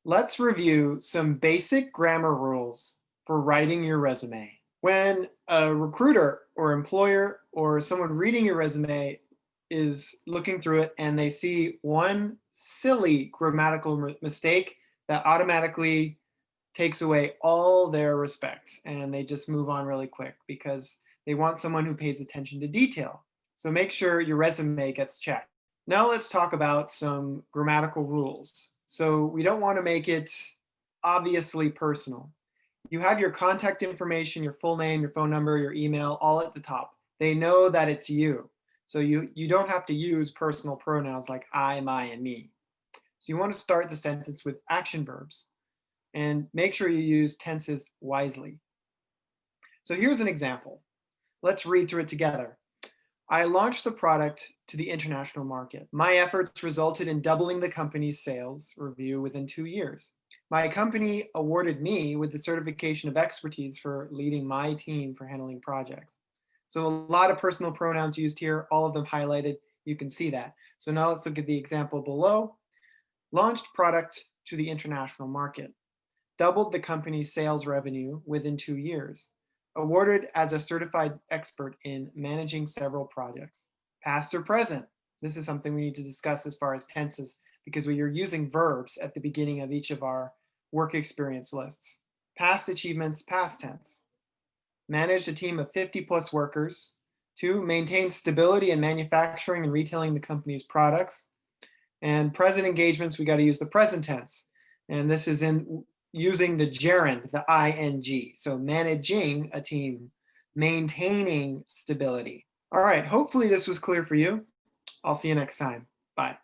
Let's review some basic grammar rules for writing your resume. When a recruiter or employer or someone reading your resume is looking through it and they see one silly grammatical mistake, that automatically takes away all their respect and they just move on really quick because they want someone who pays attention to detail. So make sure your resume gets checked. Now let's talk about some grammatical rules. So we don't want to make it obviously personal. You have your contact information, your full name, your phone number, your email, all at the top. They know that it's you. So you don't have to use personal pronouns like I, my, and me. So you want to start the sentence with action verbs and make sure you use tenses wisely. So here's an example. Let's read through it together. I launched the product to the international market. My efforts resulted in doubling the company's sales revenue within 2 years. My company awarded me with the certification of expertise for leading my team for handling projects. So a lot of personal pronouns used here, all of them highlighted. You can see that. So now let's look at the example below. Launched product to the international market. Doubled the company's sales revenue within 2 years. Awarded as a certified expert in managing several projects. Past or present. This is something we need to discuss as far as tenses because we are using verbs at the beginning of each of our work experience lists. Past achievements, past tense. Managed a team of 50 plus workers. 2, maintain stability in manufacturing and retailing the company's products. And present engagements, we got to use the present tense. And this is in using the gerund, the ing. So managing a team, maintaining stability. All right, hopefully this was clear for you. I'll see you next time. Bye.